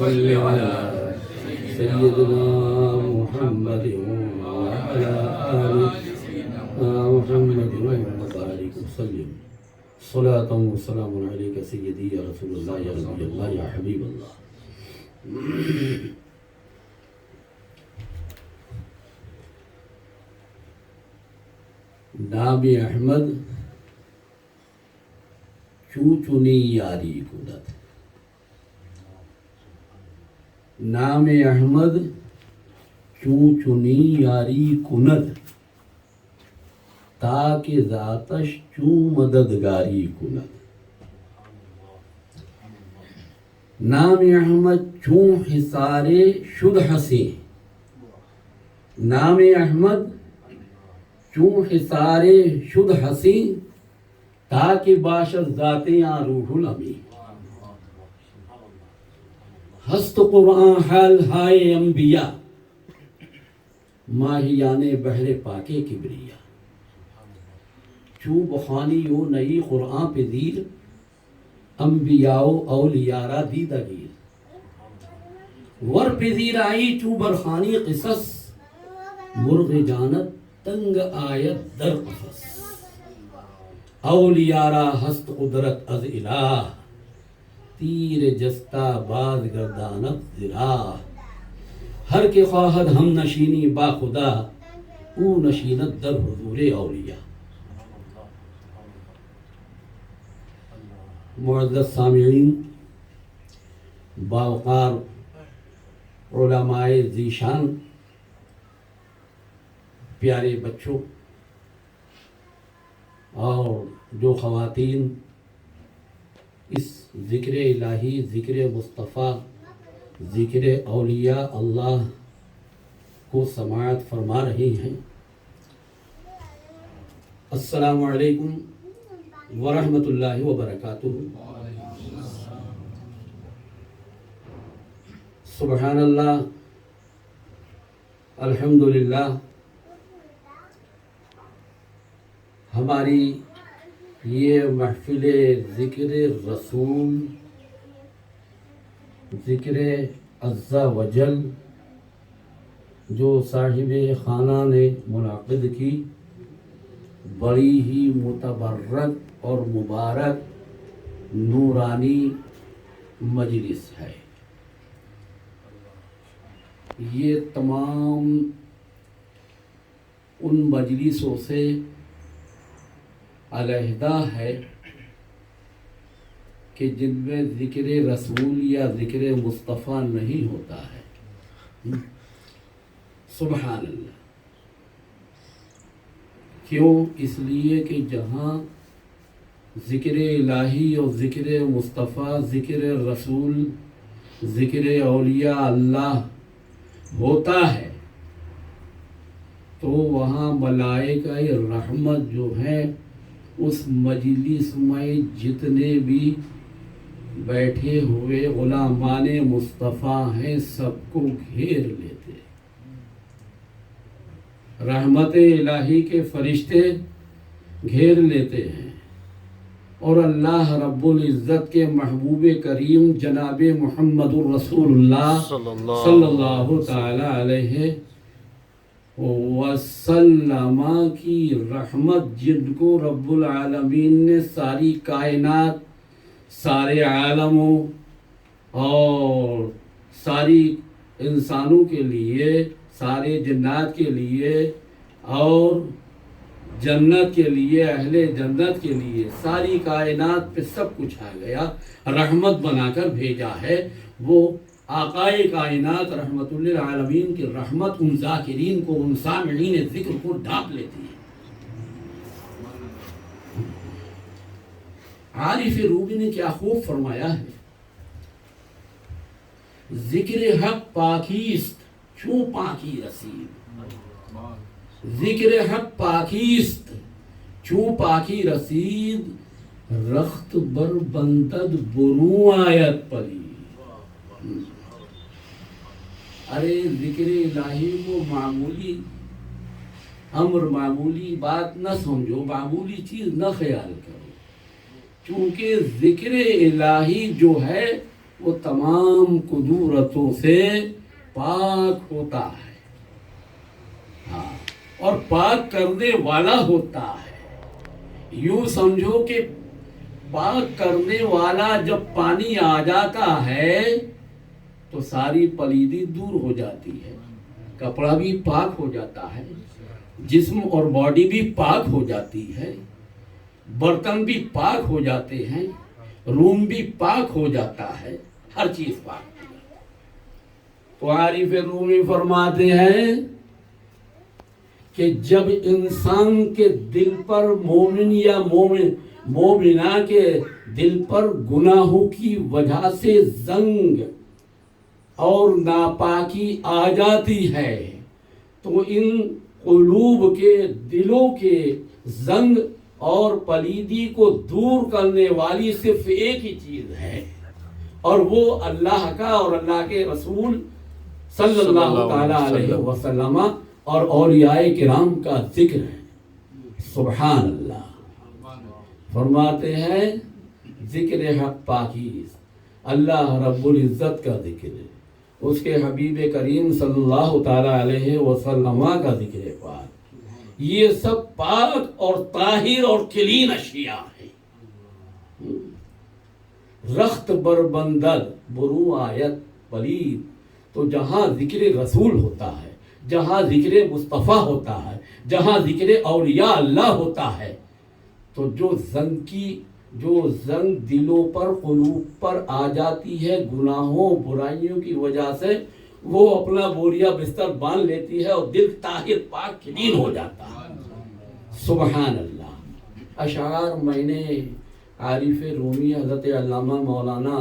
صل على سيدنا محمد وعلى آل محمد وبارك وسلم صلاة وسلام عليك سيدي يا رسول الله يا نبي الله يا حبيب الله. نام احمد چونچنی یاری کند. نام احمد چونچنی یاری کند تاکہ ذاتش چون مددگاری کند. نام احمد چون حصار شد حسین. نام احمد چون حصار شد حسین تاکہ باشد ذاتیاں روح الامین. ہست قرآن حال ہائے انبیاء ماہیان بحر پاکے کبریا. چو بخانی و نئی قرآن پہ دیر انبیاء و اولیاء را دیدہ گیر. ور پہ دیر آئی چو برخانی قصص مرغ جانت تنگ آیت در قفص. اولیاء را ہست قدرت از الہ تیر جستا باز گردانت ذراح. ہر کے خواہد ہم نشینی با خدا او نشینت در حضور اولیاء. معزز سامعین، باوقار علماء ذیشان، پیارے بچوں اور جو خواتین اس ذکر الہی، ذکر مصطفیٰ، ذکر اولیاء اللہ کو سماعت فرما رہی ہیں، السلام علیکم ورحمۃ اللہ وبرکاتہ. سبحان اللہ، الحمدللہ. ہماری یہ محفل ذکر رسول، ذکر عز و جل جو صاحب خانہ نے منعقد کی، بڑی ہی متبرک اور مبارک نورانی مجلس ہے. یہ تمام ان مجلسوں سے علیحدہ ہے کہ جن میں ذکر رسول یا ذکر مصطفیٰ نہیں ہوتا ہے. سبحان اللہ. کیوں؟ اس لیے کہ جہاں ذکر الہی اور ذکر مصطفیٰ، ذکر رسول، ذکر اولیاء اللہ ہوتا ہے تو وہاں ملائکہ رحمت جو ہیں اس مجلس میں جتنے بھی بیٹھے ہوئے غلامان مصطفیٰ ہیں سب کو گھیر لیتے. رحمت الہی کے فرشتے گھیر لیتے ہیں اور اللہ رب العزت کے محبوب کریم جناب محمد الرسول اللہ صلی اللہ تعالی علیہ وسلم کی رحمت، جن کو رب العالمین نے ساری کائنات، سارے عالموں اور ساری انسانوں کے لیے، سارے جنات کے لیے اور جنت کے لیے، اہل جنت کے لیے، ساری کائنات پہ سب کچھ آ گیا، رحمت بنا کر بھیجا ہے. وہ آقائے کائنات رحمت للعالمین کی رحمت ان ذاکرین کو، ان سامعین ذکر کو ڈھانپ لیتی ہے. عارف رومی نے کیا خوب فرمایا ہے، ذکر حق پاکیست چون پاکی رسید. ذکر حق پاکیست چون پاکی رسید، رخت بر بندد برو آیت پری. ارے ذکر الہی کو معمولی امر، معمولی بات نہ سمجھو، معمولی چیز نہ خیال کرو، چونکہ ذکر الہی جو ہے وہ تمام قدورتوں سے پاک ہوتا ہے، ہاں، اور پاک کرنے والا ہوتا ہے۔ یوں سمجھو کہ پاک کرنے والا جب پانی آ جاتا ہے تو ساری پلیدی دور ہو جاتی ہے، کپڑا بھی پاک ہو جاتا ہے، جسم اور باڈی بھی پاک ہو جاتی ہے، برتن بھی پاک ہو جاتے ہیں، روم بھی پاک ہو جاتا ہے، ہر چیز پاک ہو جاتی ہے۔ تو عارف رومی فرماتے ہیں کہ جب انسان کے دل پر مومن یا مومنہ کے دل پر گناہوں کی وجہ سے زنگ اور ناپاکی آ جاتی ہے تو ان قلوب کے دلوں کے زنگ اور پلیدی کو دور کرنے والی صرف ایک ہی چیز ہے، اور وہ اللہ کا اور اللہ کے رسول صلی اللہ تعالی علیہ وسلم اور اولیاء کرام کا ذکر ہے۔ سبحان اللہ۔ فرماتے ہیں ذکر حق پاکیز اللہ رب العزت کا ذکر ہے، اس کے حبیب کریم صلی اللہ تعالی علیہ وسلم کا ذکر پاک، یہ سب پاک اور طاہر اور کلین اشیاء ہیں۔ رخت بر بندر برو آیت پلید، تو جہاں ذکر رسول ہوتا ہے، جہاں ذکر مصطفیٰ ہوتا ہے، جہاں ذکر اولیاء اللہ ہوتا ہے، تو جو زنگ دلوں پر قلوب پر آ جاتی ہے گناہوں برائیوں کی وجہ سے، وہ اپنا بوریا بستر باندھ لیتی ہے اور دل طاہر پاک کلین ہو جاتا ہے۔ سبحان اللہ۔ اشعار میں نے عارف رومی حضرت علامہ مولانا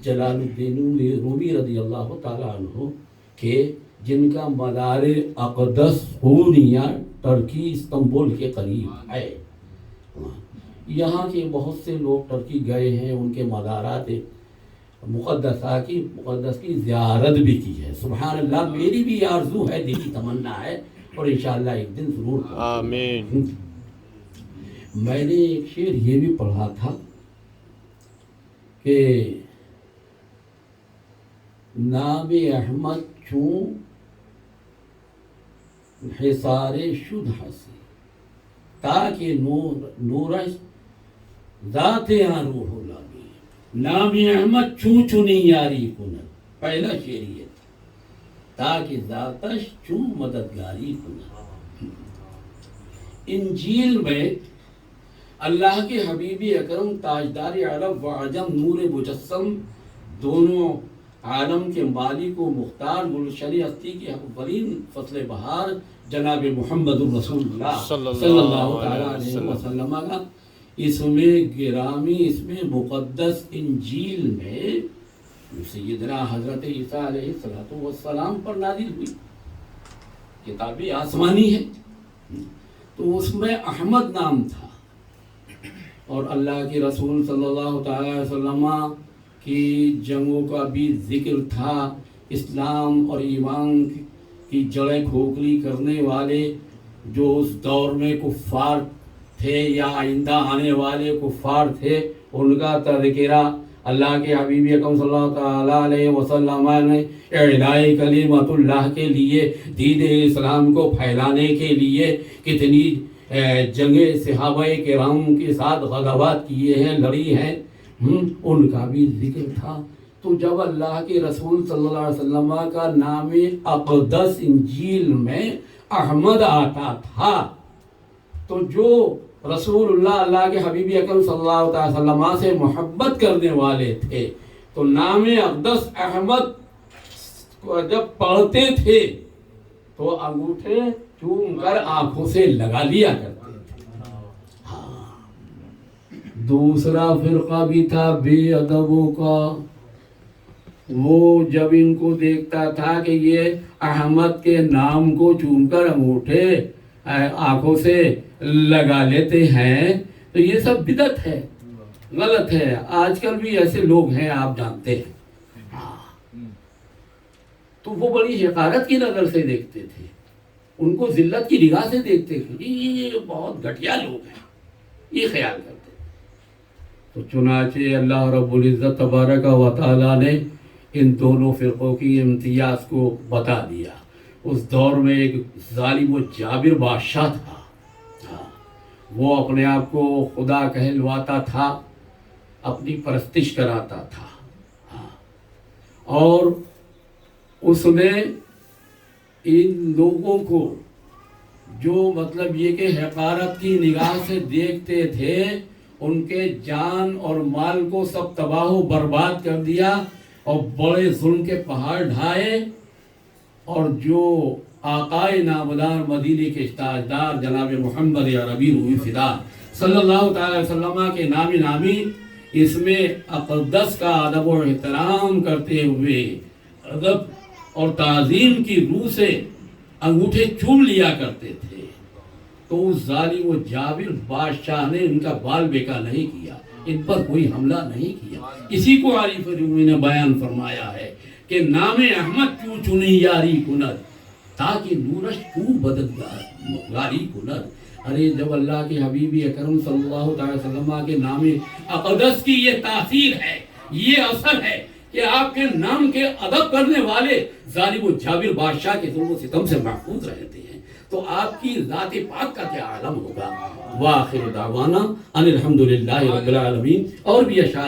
جلال الدین رومی رضی اللہ تعالیٰ عنہ کہ جن کا مزار اقدس ہونیا ترکی استنبول کے قریب ہے، یہاں کے بہت سے لوگ ترکی گئے ہیں، ان کے مزارات مقدس کی زیارت بھی کی ہے۔ سبحان اللہ۔ میری بھی آرزو ہے، دلی تمنا ہے، اور انشاءاللہ ایک دن ضرور آمین۔ میں نے ایک شعر یہ بھی پڑھا تھا کہ نام احمد چون حصار شد ہسی، تاکہ نورش ذات روح لگی، نام احمد چون چنی یاری کند، پہلا شعر یہ تھا، تاکہ ذاتش چون مددگاری کند۔ انجیل میں اللہ کے حبیب اکرم تاجدار عرب و عجم نور مجسم دونوں عالم کے مالک و مختار گلشن ہستی کے اولین فصل بہار جناب محمد الرسول اللہ صلی اللہ علیہ وسلم کا اسم گرامی اسم مقدس انجیل میں سیدنا حضرت عیسیٰ علیہ السلام پر نازل ہوئی، کتاب آسمانی ہے، تو اس میں احمد نام تھا، اور اللہ کے رسول صلی اللہ تعالی علیہ وسلم کی جنگوں کا بھی ذکر تھا، اسلام اور ایمان کی جڑیں کھوکھلی کرنے والے جو اس دور میں کفار تھے یا آئندہ آنے والے کفار تھے، ان کا تذکرہ اللہ کے حبیب اکرم صلی اللہ تعالیٰ علیہ وسلم نے اعلاء کلمت اللہ کے لیے، دین اسلام کو پھیلانے کے لیے کتنی جنگیں صحابہ کرام کے ساتھ غزوات کیے ہیں، لڑی ہیں، ان کا بھی ذکر تھا۔ تو جب اللہ کے رسول صلی اللہ علیہ وسلم کا نام اقدس انجیل میں احمد آتا تھا، تو جو رسول اللہ کے حبیب اکرم صلی اللہ علیہ وسلم سے محبت کرنے والے تھے، تو نام اقدس احمد کو جب پڑھتے تھے تو انگوٹھے چوم کر آنکھوں سے لگا لیا کرتے تھے۔ دوسرا فرقہ بھی تھا بے ادبوں کا، وہ جب ان کو دیکھتا تھا کہ یہ احمد کے نام کو چوم کر انگوٹھے آنکھوں سے لگا لیتے ہیں، تو یہ سب بدعت ہے، غلط ہے۔ آج کل بھی ایسے لوگ ہیں، آپ جانتے ہیں، تو وہ بڑی حقارت کی نظر سے دیکھتے تھے، ان کو ذلت کی نگاہ سے دیکھتے تھے، یہ بہت گھٹیا لوگ ہیں، یہ خیال کرتے۔ تو چنانچہ اللہ رب العزت تبارک و تعالیٰ نے ان دونوں فرقوں کی امتیاز کو بتا دیا۔ اس دور میں ایک ظالم و جابر بادشاہ تھا، وہ اپنے آپ کو خدا کہلواتا تھا، اپنی پرستش کراتا تھا، اور اس نے ان لوگوں کو جو مطلب یہ کہ حقارت کی نگاہ سے دیکھتے تھے، ان کے جان اور مال کو سب تباہ و برباد کر دیا اور بڑے ظلم کے پہاڑ ڈھائے، اور جو آقائے نامدار مدینے کے تاجدار جناب محمد عربی روح فدا صلی اللہ تعالی وسلم کے نامی اس میں اقدس کا ادب و احترام کرتے ہوئے ادب اور تعظیم کی روح سے انگوٹھے چوم لیا کرتے تھے، تو اس ظالم و جابر بادشاہ نے ان کا بال بیکا نہیں کیا، ان پر کوئی حملہ نہیں کیا۔ اسی کو عارف رومی نے بیان فرمایا ہے کہ نام احمد کیوں چنی یاری کند، تاکہ نورش کیوں بددگاری کند۔ ارے جب اللہ کے حبیب اکرم صلی اللہ تعالی وسلم کے نام اقدس کی یہ تاثیر ہے، یہ اثر ہے کہ آپ کے نام کے ادب کرنے والے ظالم و جابر بادشاہ کے ظلم و ستم سے محفوظ رہتے ہیں، تو آپ کی ذات پاک کا کیا عالم ہوگا۔ وآخر دعوانا ان الحمدللہ رب العالمین۔ اور بھی اشعار